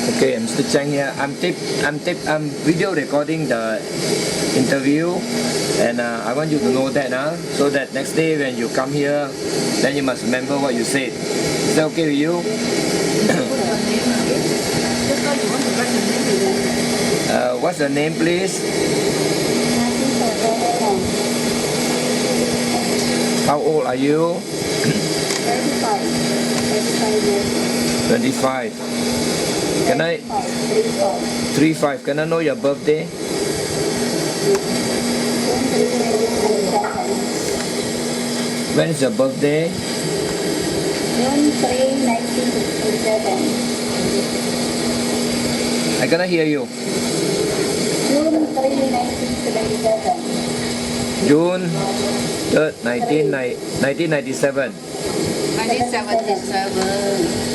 Okay, Mr. Chang here. I'm video recording the interview, and I want you to know that, so that next day when you come here, then you must remember what you said. Is that okay with you? What's your name, please? How old are you? 25. Can I? 35. Can I know your birthday? When is your birthday? June 3, 1967. I cannot hear you. June 3, 1977. June 3rd, 1997. 1977.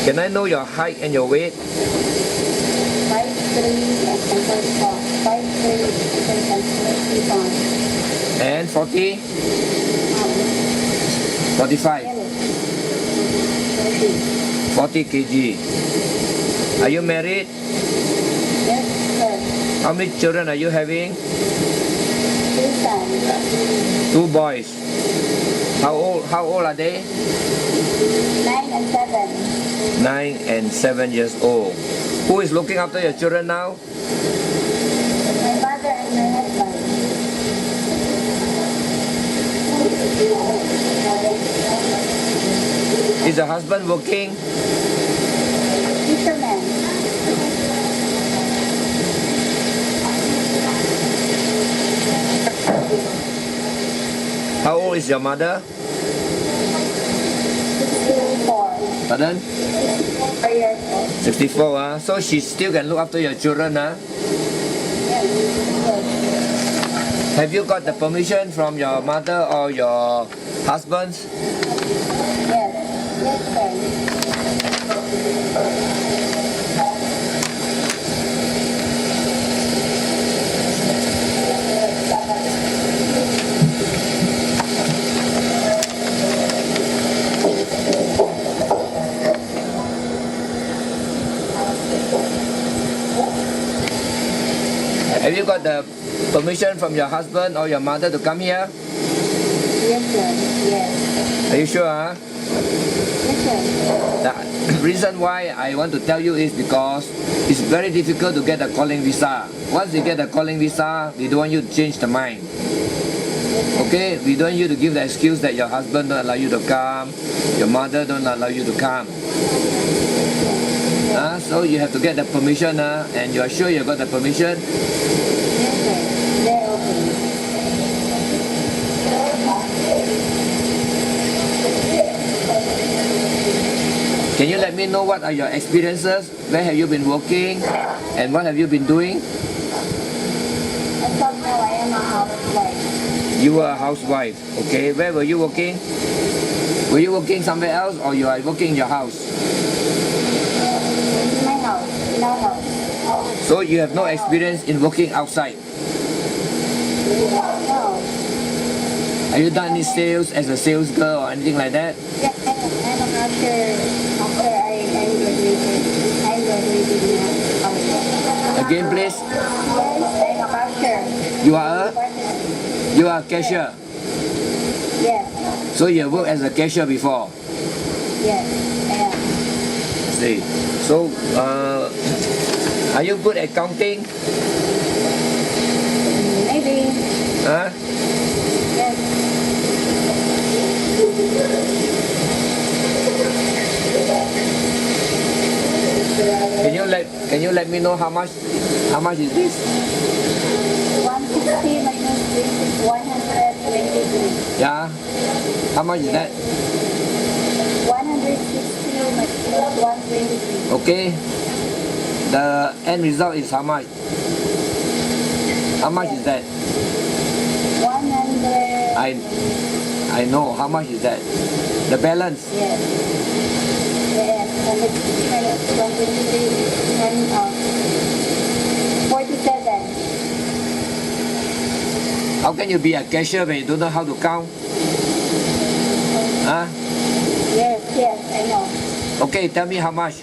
Can I know your height and your weight? 5'3" and 34. 5'3" and 34. And 40? 45. 40 kg. Are you married? Yes, sir. How many children are you having? 2 sons. 2 boys. How old are they? 9 and 7. 9 and 7 years old. Who is looking after your children now? My mother and my husband. Is the husband working? Fisherman. How old is your mother? 64. Pardon? 4 years old. 64, so she still can look after your children, Yes. Have you got the permission from your mother or your husband? Yes. Yes, sir. Have you got the permission from your husband or your mother to come here? Yes, sir. Yes. Are you sure? Yes, sir. The reason why I want to tell you is because it's very difficult to get a calling visa. Once you get a calling visa, we don't want you to change the mind. Okay? We don't want you to give the excuse that your husband don't allow you to come, your mother don't allow you to come. So you have to get the permission, and you are sure you got the permission? Yes, sir. They're okay. Can you let me know what are your experiences? Where have you been working? And what have you been doing? As of now, I am a housewife. You were a housewife. Okay, where were you working? Were you working somewhere else or you are working in your house? In my house. In our house. So you have no experience in working outside. No. Have you done any sales as a sales girl or anything like that? Yes, I'm after I graduated. I graduated now. Again, please. Yes, I'm a cashier. You are a cashier. Yes. So you have worked as a cashier before. Yes, I am. See. So are you good at counting? Maybe. Huh? Yes. Can you let me know how much is this? 160 minus this is 123. Yeah. How much is that? 160 minus 123. Okay. The end result is how much? How much is that? 100. I know. How much is that? The balance. Yes. Yes. 160 minus 123 and 47. How can you be a cashier when you don't know how to count? Huh? Yes. Okay, tell me how much.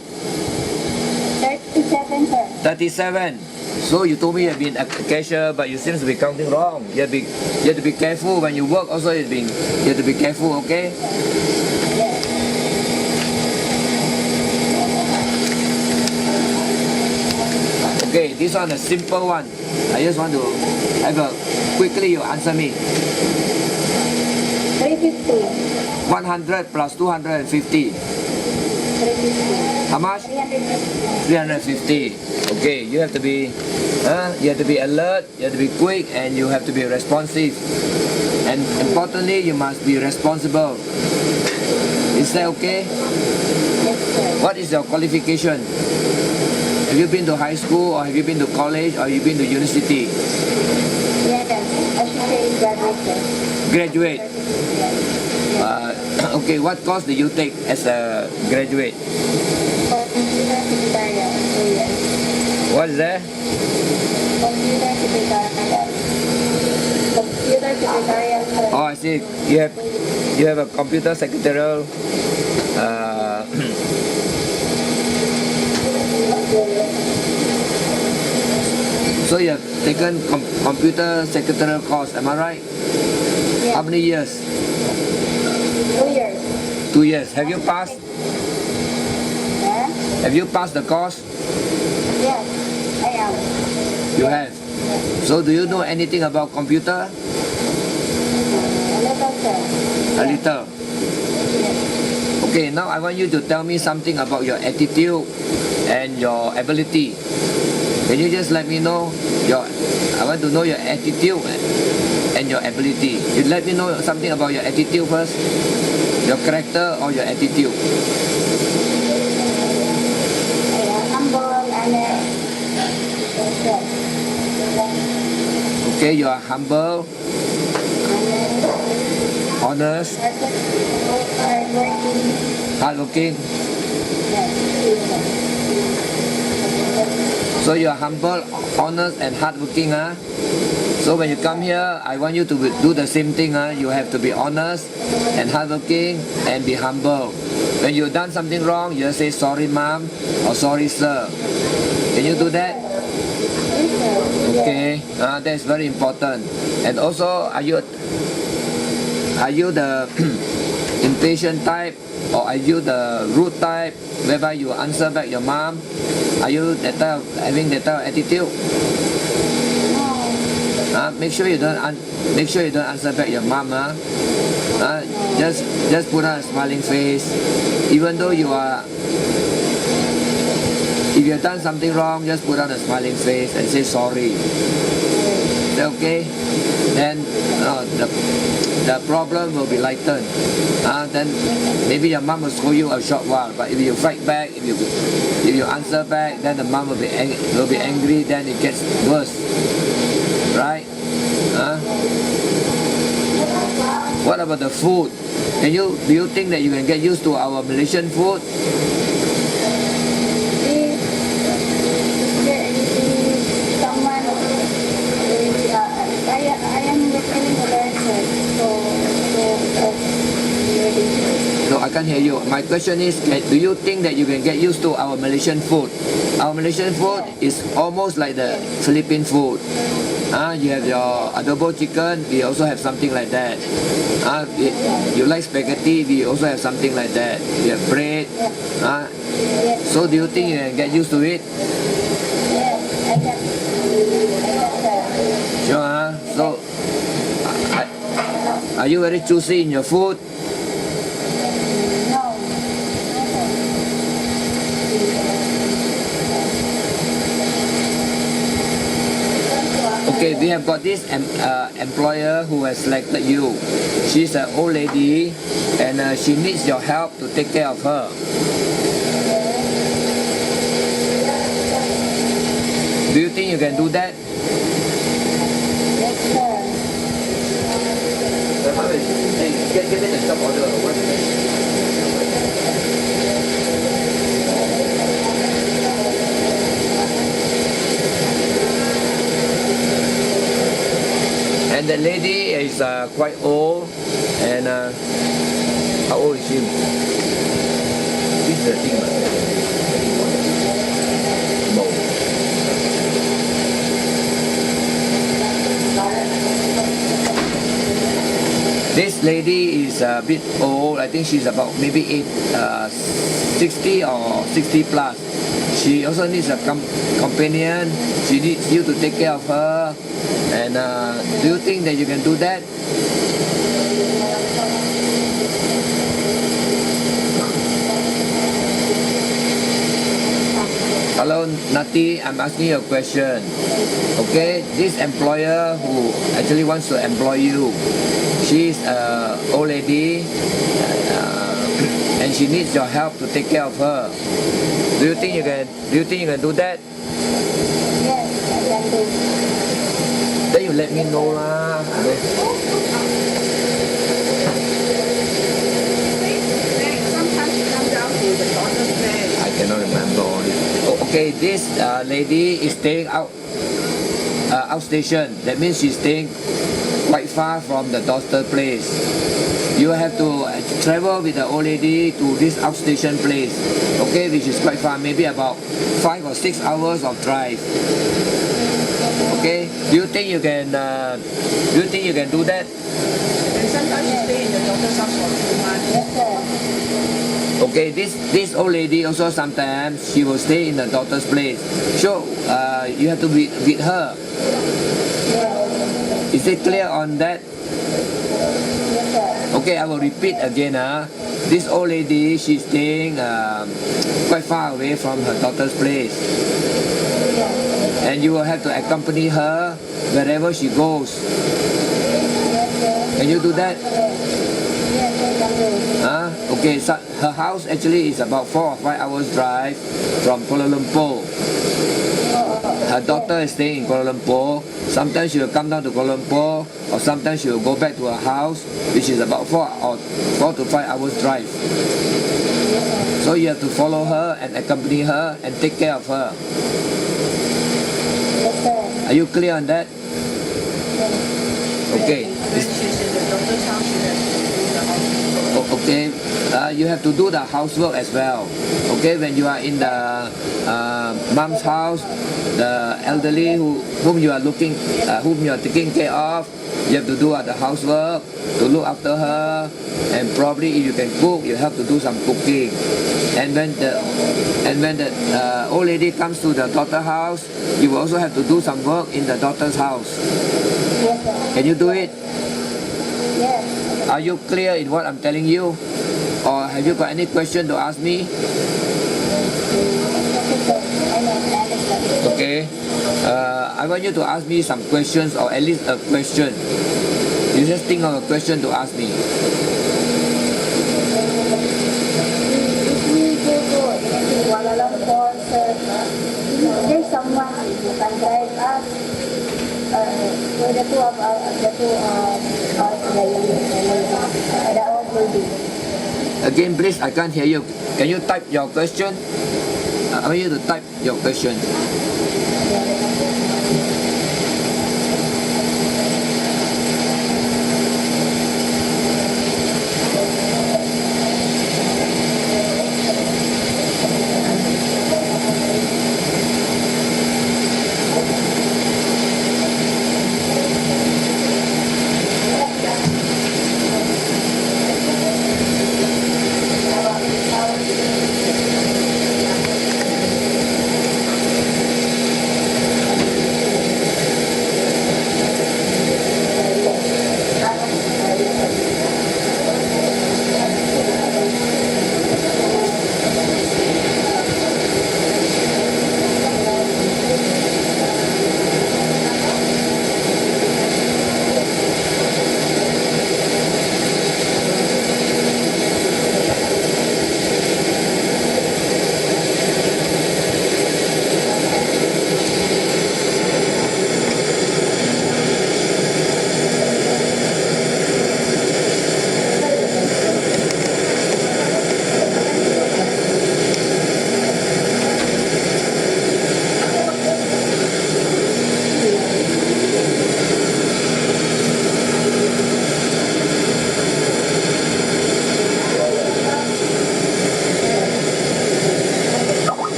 37, sir. 37. So you told me you have been a cashier, but you seem to be counting wrong. You have to be careful when you work. Also, you have to be careful. Okay. Yes. Okay, this one a simple one. I just want to have a quickly. You answer me. 350. 100 plus 250. 350. How much? 350. 350. Okay, you have to be alert, you have to be quick, and you have to be responsive. And importantly, you must be responsible. Is that okay? Yes, sir. What is your qualification? Have you been to high school, or have you been to college, or have you been to university? Yes, I should say graduate, sir. Graduate. Yes. Okay, what course did you take as a graduate? Computer secretarial. 2 years. What is that? Computer secretarial. Computer secretarial, sir. Oh, I see. You have a computer secretarial. So you have taken computer secretarial course. Am I right? Yes. How many years? 2 years. 2 years. Have you passed? Yeah? Have you passed the course? Yes, I am. You have. So do you know anything about computer? A little, sir. A little. Yes. Okay, now I want you to tell me something about your attitude and your ability. Can you just let me know I want to know your attitude and your ability. You let me know something about your attitude first. Your character or your attitude. I am humble and Okay, you are humble, honest, hardworking. hardworking. Yes. So you are humble, honest, and hardworking. So when you come here, I want you to do the same thing. You have to be honest and hardworking and be humble. When you've done something wrong, you just say sorry, mom, or sorry, sir. Can you do that? Okay, that's very important. And also, are you the impatient type, or are you the rude type, whereby you answer back your mom? Are you that type of, having that type of attitude? Make sure you don't answer back your mom. Just put on a smiling face, even though you are. If you have done something wrong, just put on a smiling face and say sorry. Is that okay? Then the problem will be lightened. Then maybe your mom will scold you a short while, but if you fight back, if you answer back, then the mom will be angry. Then it gets worse, right? What about the food? Do you think that you can get used to our Malaysian food? No, I can't hear you. My question is, do you think that you can get used to our Malaysian food? Our Malaysian food is almost like the Philippine food. You have your adobo chicken, we also have something like that. You like spaghetti, we also have something like that. We have bread. So do you think you can get used to it? Sure. So are you very choosy in your food? Okay, we have got this employer who has selected you. She's an old lady and she needs your help to take care of her. Do you think you can do that? Yes, sir. Give me the job order. And the lady is quite old, and how old is she? Setting bowl. This lady is a bit old. I think she's about maybe 60 or 60 plus. She also needs a companion. She needs you to take care of her. And do you think that you can do that? Hello, Naty, I'm asking you a question. Okay, this employer who actually wants to employ you, she's an old lady and she needs your help to take care of her. Do you think you can? Do you think you can do that? Yes, I can do. Then you let me know lah. Sometimes you come down to the daughter's place. I cannot remember all this. Oh, okay, this lady is staying outstation. That means she's staying quite far from the daughter place. You have to travel with the old lady to this outstation place, okay, which is quite far, maybe about 5 or 6 hours of drive. Okay, do you think you can? Do you think you can do that? And sometimes you stay in the daughter's house for 2 months. Yes, sir. Okay, this old lady also sometimes she will stay in the daughter's place. So you have to be with her. Yes. Is it clear on that? Yes, sir. Okay, I will repeat again. This old lady, she's staying quite far away from her daughter's place. Yes. And you will have to accompany her wherever she goes. Yes, sir. Can you do that? Yes, I can do. Okay, so her house actually is about 4 or 5 hours drive from Kuala Lumpur. Her daughter is staying in Kuala Lumpur. Sometimes she will come down to Kuala Lumpur, or sometimes she will go back to her house, which is about 4 to 5 hours drive. So you have to follow her and accompany her and take care of her. Yes, sir. Are you clear on that? Okay. When she's in the daughter's house, she has to do the house. Okay, you have to do the housework as well. Okay, when you are in the mom's house, the elderly whom you are taking care of, you have to do the housework to look after her, and probably if you can cook, you have to do some cooking. And when the old lady comes to the daughter house, you will also have to do some work in the daughter's house. Yes, sir. Can you do it? Yes. Are you clear in what I'm telling you? Or have you got any question to ask me? Okay. I want you to ask me some questions, or at least a question. You just think of a question to ask me. If we go to Kuala Lumpur, sir, there's someone who can drive us. So the two of us, the old lady. Again, please, I can't hear you. Can you type your question? I want you to type your question.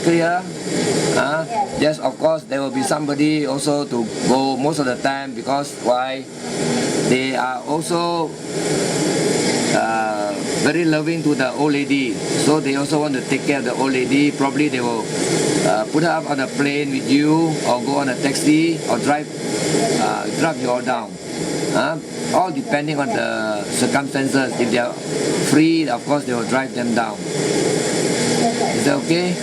clear? Yes, of course, there will be somebody also to go most of the time because why? They are also very loving to the old lady, so they also want to take care of the old lady. Probably they will put her up on a plane with you, or go on a taxi, or drive you all down. All depending on the circumstances. If they are free, of course they will drive them down. Is that okay?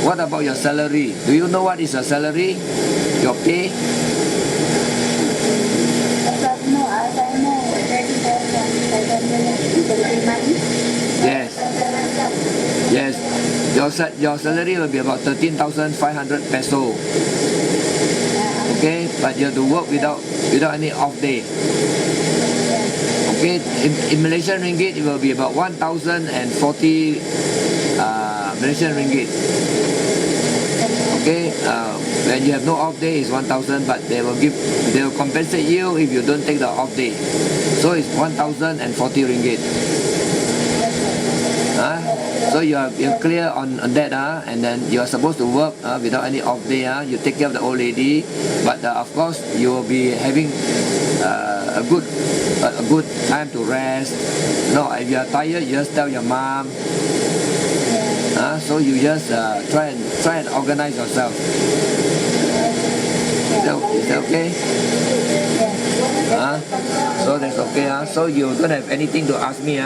What about your salary? Do you know what is your salary? Your pay? No, as I know, 30,000 money. Yes. Yes. Your salary will be about 13,500 peso. Okay, but you have to work without any off day. Okay, in Malaysian ringgit it will be about 1,040 Malaysian ringgit. Okay, when you have no off day it's 1,000, but they will compensate you if you don't take the off day. So it's 1,040 ringgit. So you're clear on that, and then you're supposed to work without any off day. You take care of the old lady, but of course you will be having a good time to rest. No, if you are tired, you just tell your mom. So you just try and organize yourself. Is that okay? So that's okay. So you don't have anything to ask me.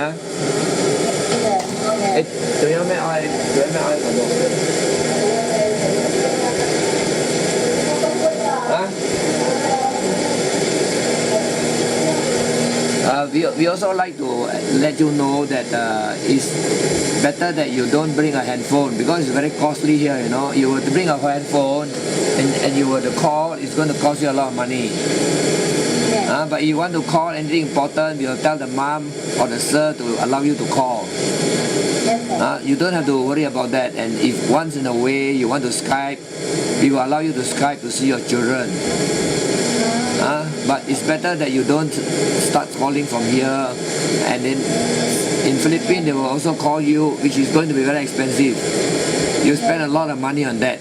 Tụi em mẹ ai còn một. We also like to let you know that it's better that you don't bring a handphone because it's very costly here, you know. You were to bring a handphone and you were to call, it's going to cost you a lot of money. But if you want to call anything important, you'll tell the mom or the sir to allow you to call. You don't have to worry about that. And if once in a way you want to Skype, we will allow you to Skype to see your children. But it's better that you don't start calling from here. And then in Philippines they will also call you, which is going to be very expensive. You spend a lot of money on that.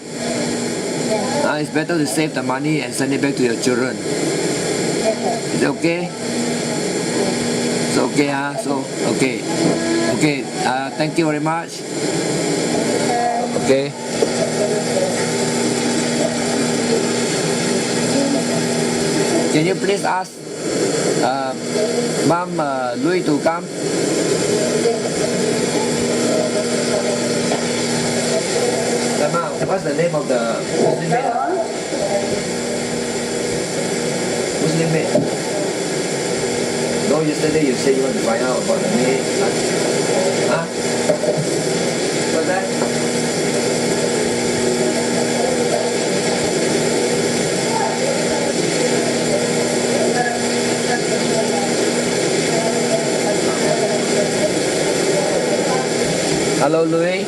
It's better to save the money and send it back to your children. Is it okay? It's okay, so okay. Okay, thank you very much. Okay. Can you please ask Mom Louis to come? Mom, what's the name of the Muslim maid? Muslim maid. No, yesterday you said you want to find out about the maid. What's that? Hello, Louis.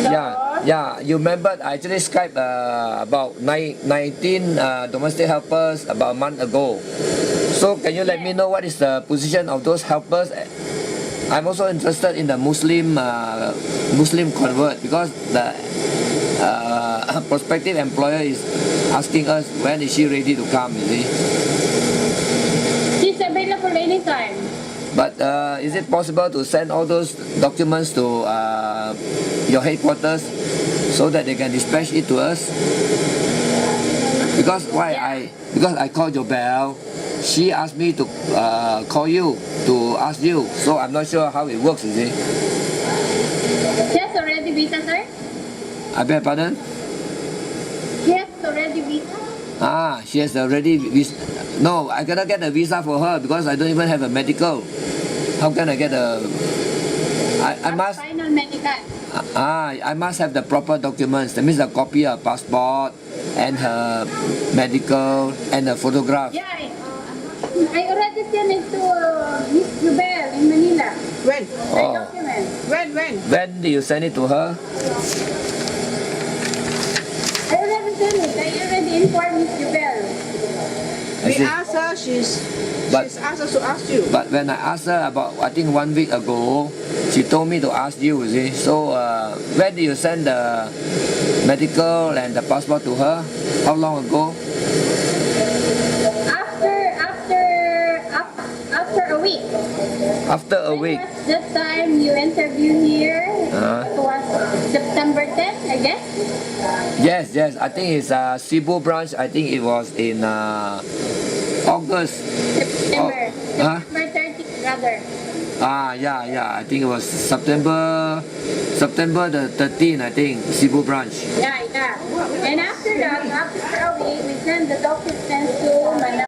Hello. Yeah. You remember I actually Skyped about 19 domestic helpers about a month ago. So can you let me know what is the position of those helpers? I'm also interested in the Muslim convert because the prospective employer is asking us when is she ready to come, you see. She's available anytime. But is it possible to send all those documents to your headquarters so that they can dispatch it to us? Because I called your bell. She asked me to call you to ask you, so I'm not sure how it works, you see. She has already visa, sir? I beg pardon? She has already visa? She has already visa. No, I cannot get a visa for her because I don't even have a medical. How can I get a... I must... Final medical. I must have the proper documents. That means a copy of passport and her medical and a photograph. Yeah, I already sent it to Miss Jubel in Manila. When? The document. When? When do you send it to her? I already sent it. I already informed Miss Jubel. I We see. asked her, she's asked us to ask you. But when I asked her about, I think 1 week ago, she told me to ask you, you see. So when did you send the medical and the passport to her? How long ago? After a week. After a When week. was the time you interviewed here? Uh-huh. It was September 10th, I guess. Yes. I think it's Cebu branch. I think it was in August. September. Huh? September 30th, rather. Yeah. I think it was September the 13th, I think, Cebu branch. Yeah. And after that, after a week, we sent the documents to